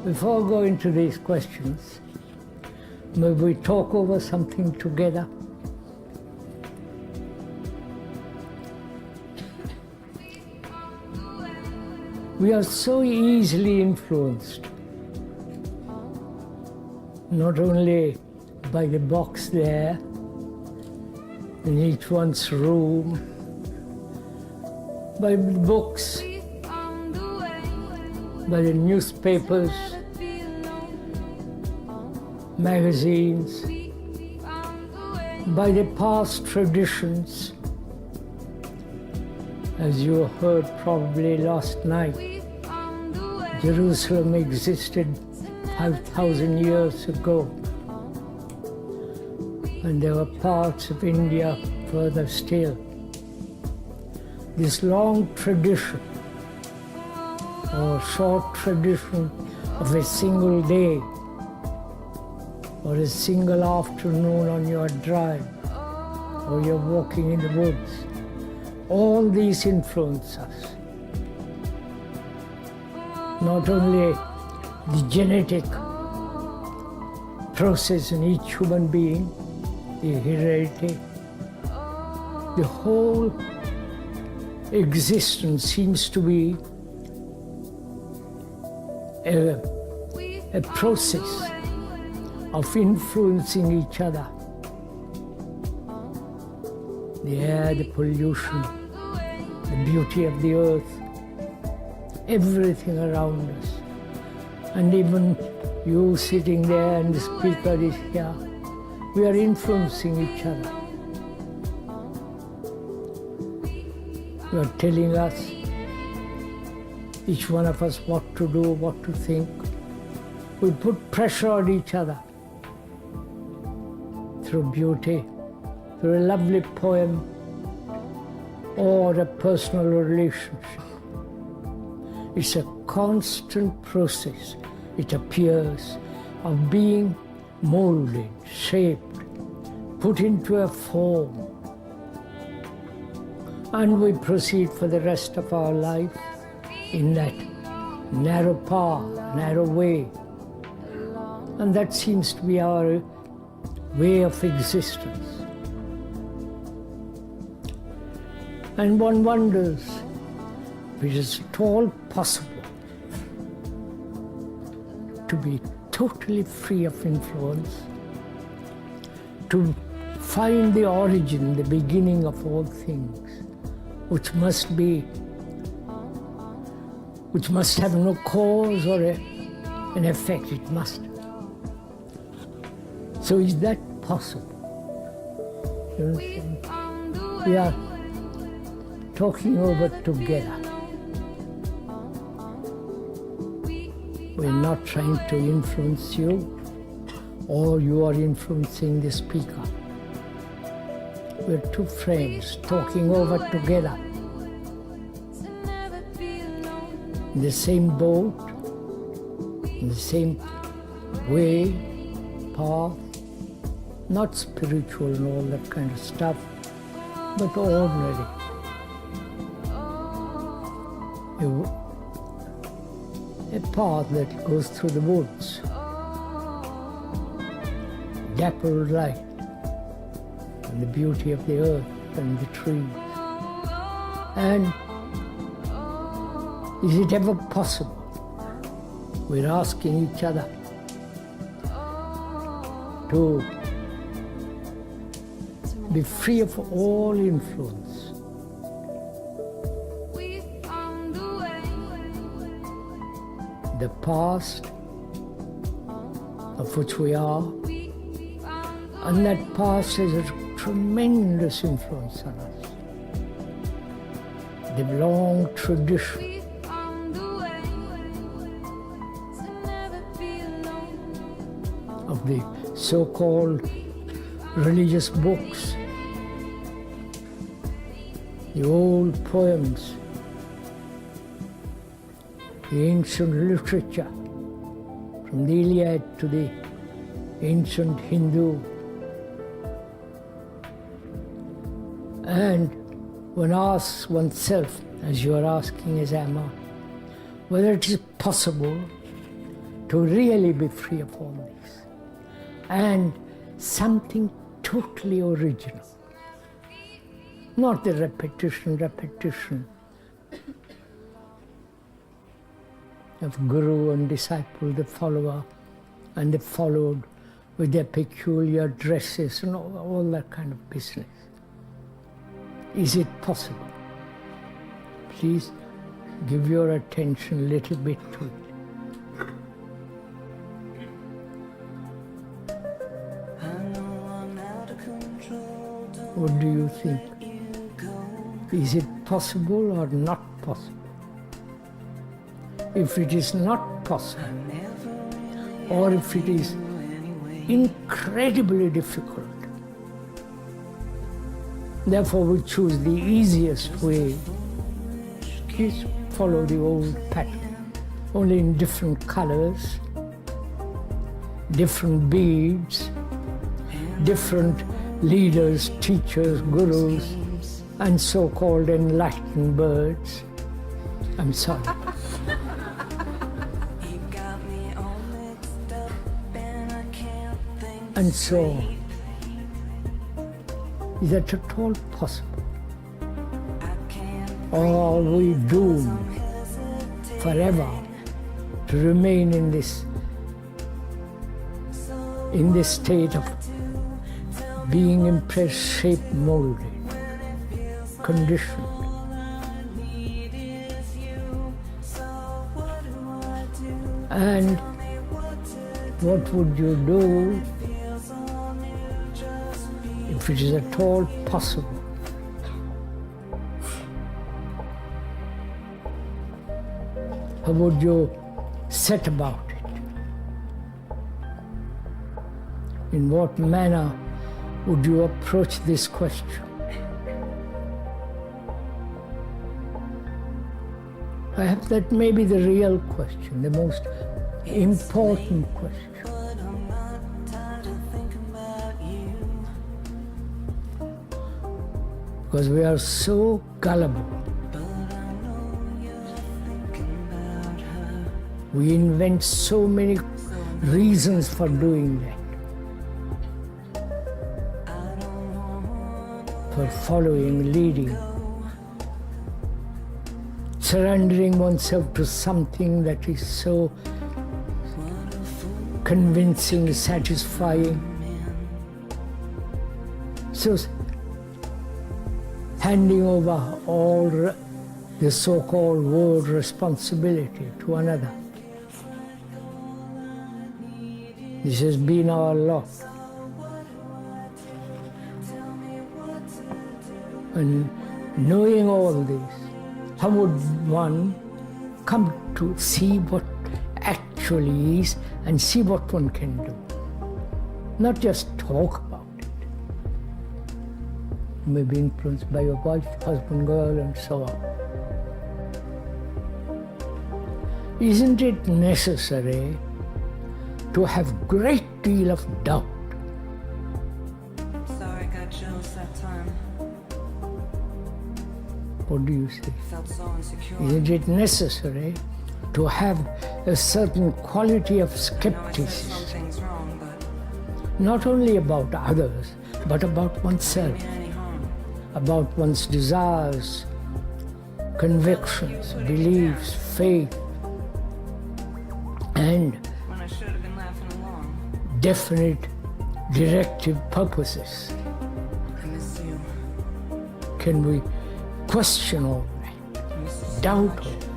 Before going to these questions, may we talk over something together? We are so easily influenced, not only by the box there, in each one's room, by the books, by the newspapers, magazines, by the past traditions. As you heard probably last night, Jerusalem existed 5,000 years ago, and there were parts of India further still. This long tradition, or short tradition of a single day, or a single afternoon on your drive, or you're walking in the woods, all these influence us. Not only the genetic process in each human being, the heredity, the whole existence seems to be a process of influencing each other. The air, the pollution, the beauty of the earth, everything around us. And even you sitting there and the speaker is here, we are influencing each other. You are telling us, each one of us, what to do, what to think. We put pressure on each other through beauty, through a lovely poem, or a personal relationship. It's a constant process, it appears, of being molded, shaped, put into a form. And we proceed for the rest of our life in that narrow path, narrow way. And that seems to be our way of existence. And one wonders if it is at all possible to be totally free of influence, to find the origin, the beginning of all things, which must have no cause or an effect, it must. So is that possible? You understand? We are talking over together. We're not trying to influence you, or you are influencing the speaker. We're two friends talking over together. In the same boat, in the same way, path, not spiritual and all that kind of stuff, but ordinary. A path that goes through the woods, dappled light, and the beauty of the earth and the trees. And is it ever possible? We're asking each other to be free of all influence. The past of which we are, and that past has a tremendous influence on us. The long tradition of the so-called religious books, the old poems, the ancient literature, from the Iliad to the ancient Hindu. And one asks oneself, as you are asking as Amma, whether it is possible to really be free of all this. And something totally original. Not the repetition of guru and disciple, the follower, and the followed with their peculiar dresses and all that kind of business. Is it possible? Please give your attention a little bit to it. What do you think? Is it possible or not possible? If it is not possible, or if it is incredibly difficult, therefore we choose the easiest way. Please follow the old pattern, only in different colors, different beads, different leaders, teachers, gurus, and so-called enlightened birds. I'm sorry. And so, is that at all possible? Or are we doomed forever to remain in this state of being impressed, shaped, molded, conditioned? And what would you do if it is at all possible how would you set about it? In what manner would you approach this question? Perhaps that may be the real question, the most important question. Because we are so gullible. We invent so many reasons for doing that. For following, leading, surrendering oneself to something that is so convincing, satisfying. So handing over all the so-called world responsibility to another. This has been our lot. And knowing all this, how would one come to see what actually is and see what one can do? Not just talk about it. You may be influenced by your wife, husband, girl, and so on. Isn't it necessary to have great deal of doubt? Sorry, I got chills that time. What do you say? Felt so insecure. Isn't it necessary to have a certain quality of I know I said skepticism, something's wrong, but not only about others, but about oneself, mean any harm. about one's desires, convictions, beliefs, faith, and When I should have been laughing along. definite directive purposes? I miss you. Can we question all that, I miss you so doubt much. all that,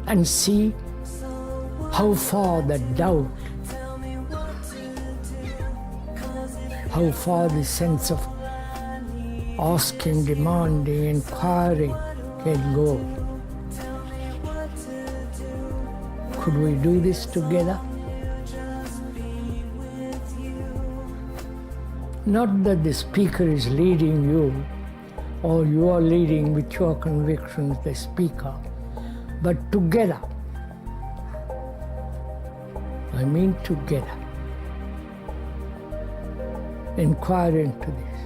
and see how far that doubt, how far the sense of asking, demanding, inquiring can go? Could we do this together? Not that the speaker is leading you, or you are leading with your convictions the speaker, but together. I mean together. Inquire into this.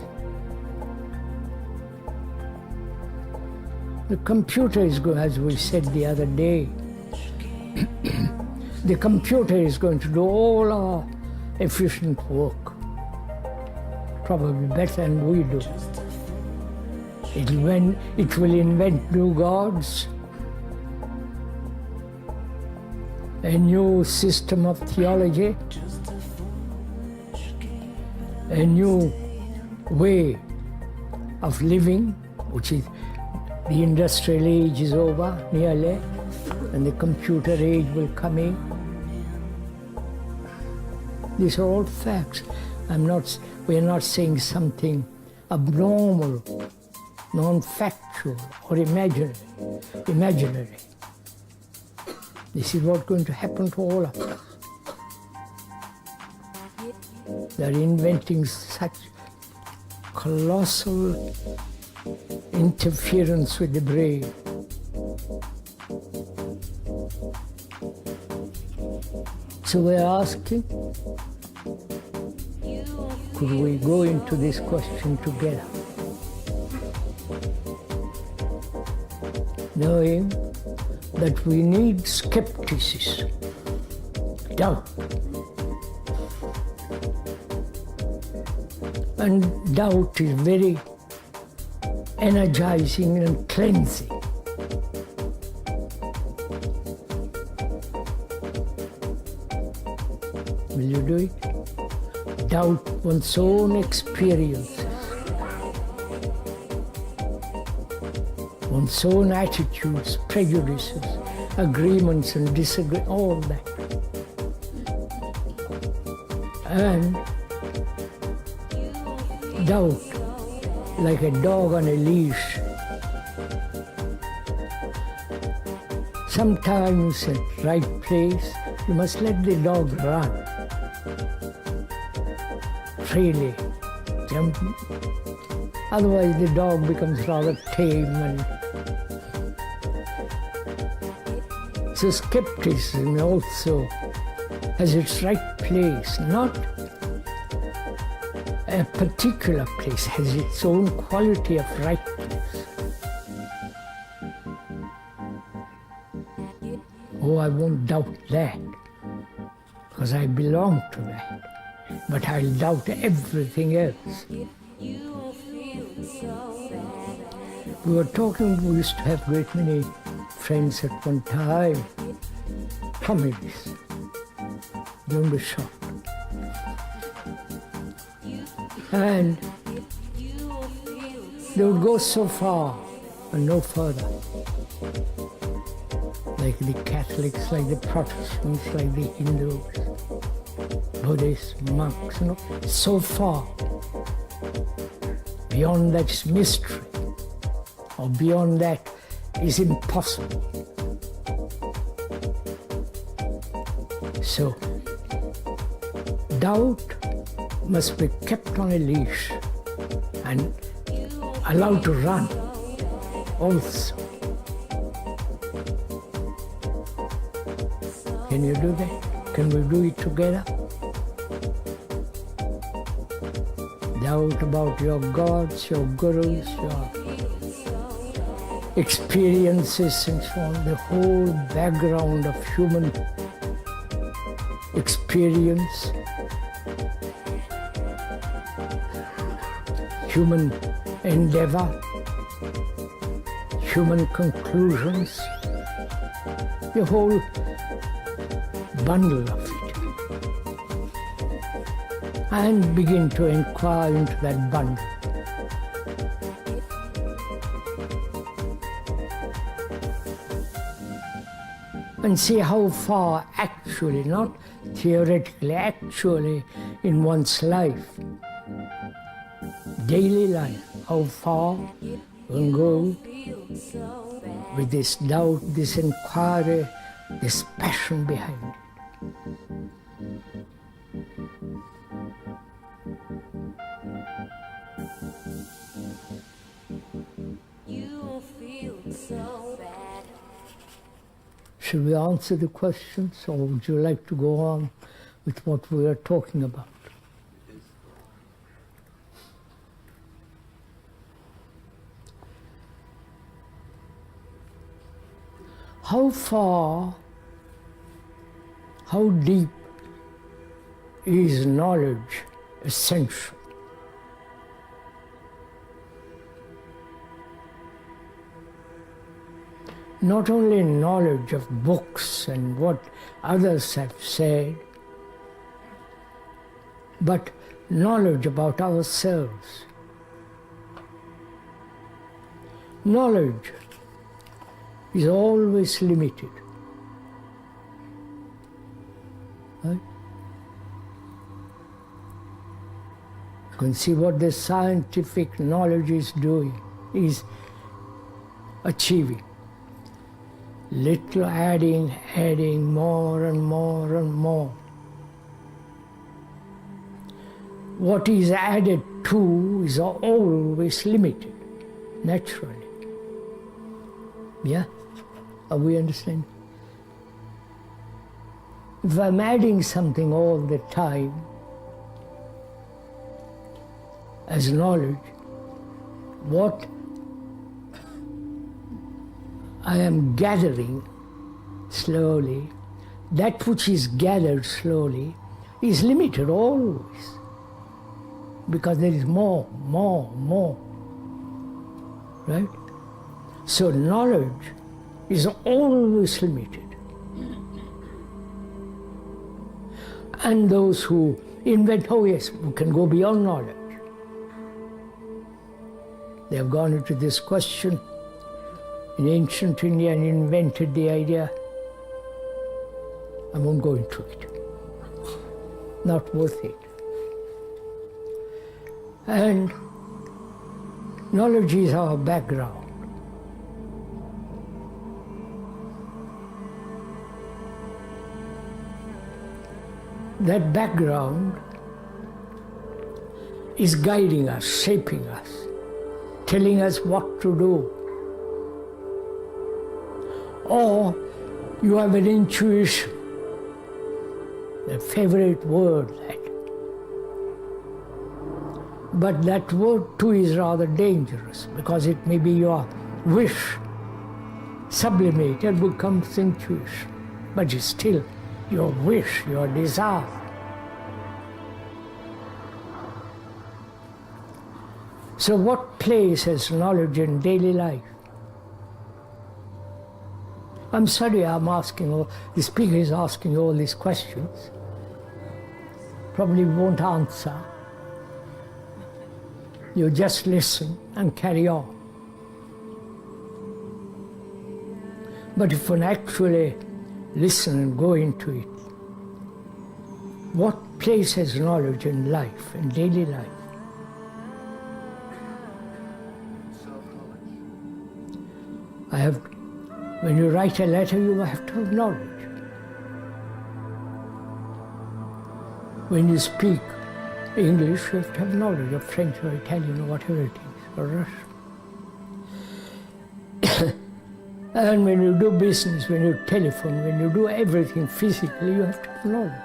The computer is going, as we said the other day, The computer is going to do all our efficient work, probably better than we do. It will invent new gods, a new system of theology, a new way of living, which is the industrial age is over nearly, and the computer age will come in. These are all facts. We are not saying something abnormal, non-factual or imaginary. This is what's going to happen to all of us. They are inventing such colossal interference with the brain. So we're asking, could we go into this question together? Knowing that we need skepticism, doubt. And doubt is very energizing and cleansing. Will you do it? Doubt one's own experiences, one's own attitudes, prejudices, agreements and disagreements, all that. And doubt, like a dog on a leash, sometimes at right place, you must let the dog run freely, jump. Otherwise the dog becomes rather tame. And so skepticism also has its right place, not a particular place, has its own quality of rightness. Oh, I won't doubt that, because I belong to that. But I'll doubt everything else. We were talking, we used to have a great many friends at one time, communists, don't be shocked. And they would go so far and no further. Like the Catholics, like the Protestants, like the Hindus, Buddhists, monks, so far. Beyond that is mystery, or beyond that is impossible. So, doubt must be kept on a leash and allowed to run also. Can you do that? Can we do it together? Doubt about your gods, your gurus, your experiences and so on, the whole background of human experience, human endeavor, human conclusions, the whole bundle of it. And begin to inquire into that bundle. And see how far actually, not theoretically, actually in one's life, daily life, how far one go with this doubt, this inquiry, this passion behind it. Should we answer the questions, or would you like to go on with what we are talking about? How far how deep is knowledge essential? Not only knowledge of books and what others have said, but knowledge about ourselves. Knowledge is always limited. Right? You can see what the scientific knowledge is doing, is achieving. Little adding more and more and more. What is added to is always limited, naturally. Yeah? Are we understanding? If I'm adding something all the time as knowledge, what I am gathering slowly, that which is gathered slowly is limited always, because there is more, right? So knowledge is always limited. And those who invent, oh yes, we can go beyond knowledge. They have gone into this question in ancient India and invented the idea. I won't go into it. Not worth it. And knowledge is our background. That background is guiding us, shaping us, telling us what to do. Or you have an intuition, a favorite word, that. But that word too is rather dangerous, because it may be your wish sublimated becomes intuition, but it's still your wish, your desire. So what place has knowledge in daily life? I'm sorry I'm asking, the speaker is asking all these questions. Probably won't answer. You just listen and carry on. But if one actually listen and go into it, what place has knowledge in life, in daily life? When you write a letter, you have to have knowledge. When you speak English, you have to have knowledge of French or Italian or whatever it is, or Russian. And when you do business, when you telephone, when you do everything physically, you have to have knowledge.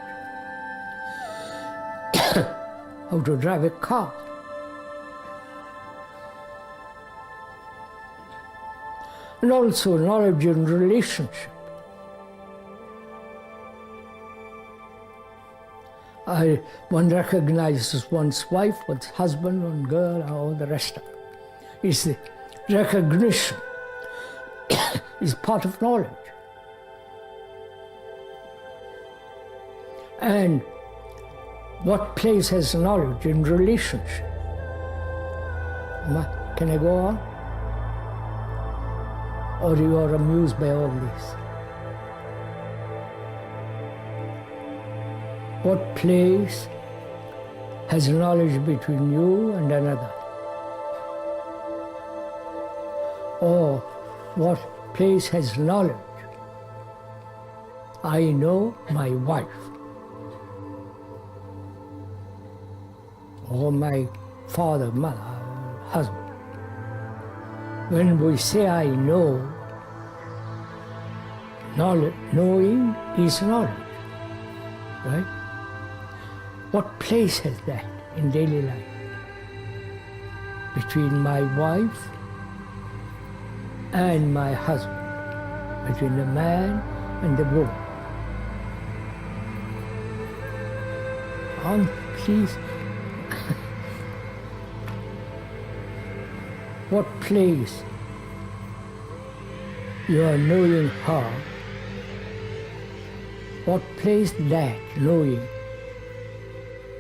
How to drive a car. And also knowledge in relationship. One recognizes one's wife, one's husband, one girl, and all the rest of it. It's the recognition is part of knowledge. And what place has knowledge in relationship? Can I go on? Or you are amused by all this? What place has knowledge between you and another? Or what place has knowledge? I know my wife, or my father, mother, husband. When we say I know, knowing is knowledge, right? What place has that in daily life? Between my wife and my husband, between the man and the woman. please. What place you are knowing her, what place that knowing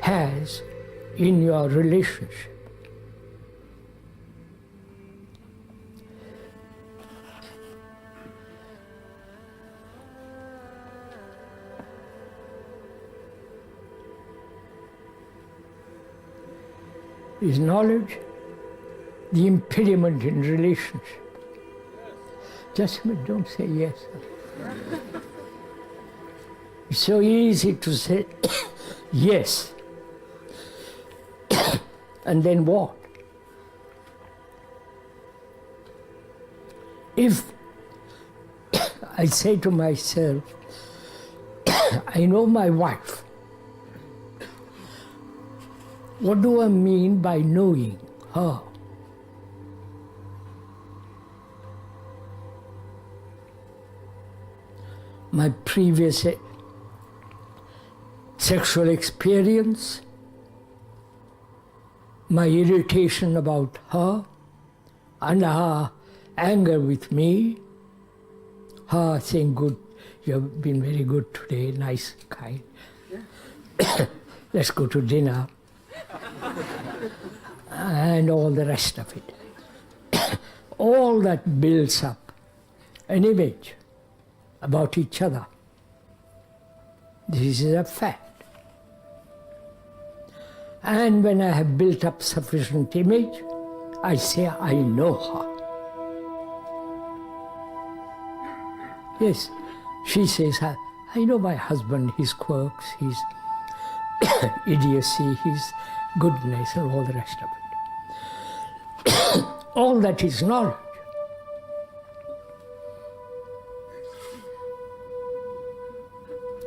has in your relationship. Is knowledge the impediment in relationship? Just a minute, don't say yes. It's so easy to say yes. And then what? If I say to myself, I know my wife, what do I mean by knowing her? My previous sexual experience, my irritation about her, and her anger with me, her saying, good, you have been very good today, nice, kind. Yeah. Let's go to dinner. And all the rest of it. All that builds up an image about each other. This is a fact. And when I have built up sufficient image, I say, I know her. Yes, she says, I know my husband, his quirks, his idiocy, his goodness, and all the rest of it. All that is knowledge.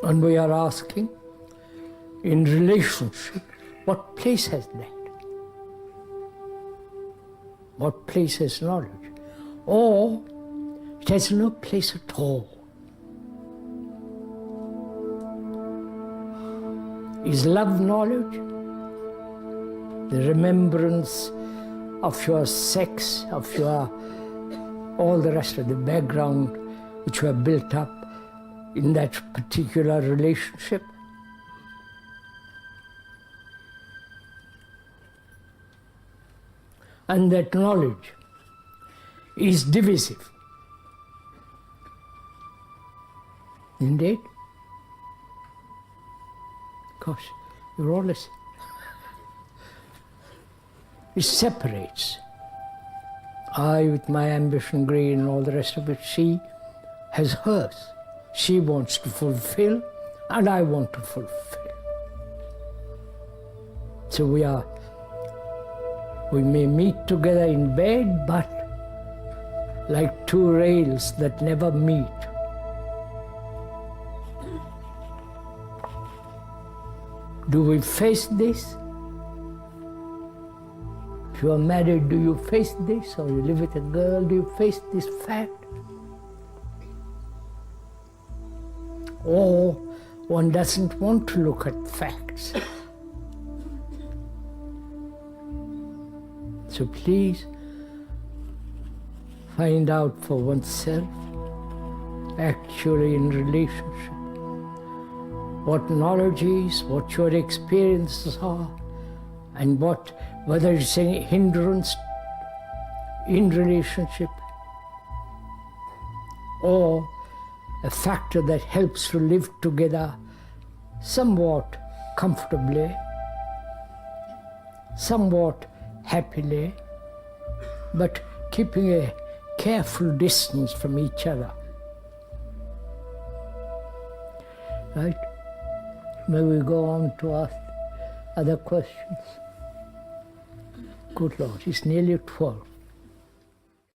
And we are asking, in relationship, what place has that? What place has knowledge? Or it has no place at all. Is love knowledge? The remembrance of your sex, of your all the rest of the background which you have built up in that particular relationship? And that knowledge is divisive. Indeed? Gosh, you're always... It separates. I with my ambition green and all the rest of it, she has hers. She wants to fulfill and I want to fulfill. So we may meet together in bed, but like two rails that never meet. Do we face this? If you are married, do you face this? Or you live with a girl, do you face this fact? Or one doesn't want to look at facts. So please find out for oneself, actually in relationship, what knowledge is, what your experiences are, and whether it's a hindrance in relationship or a factor that helps to live together somewhat comfortably, somewhat happily, but keeping a careful distance from each other. Right? May we go on to ask other questions? Good Lord, it's nearly 12.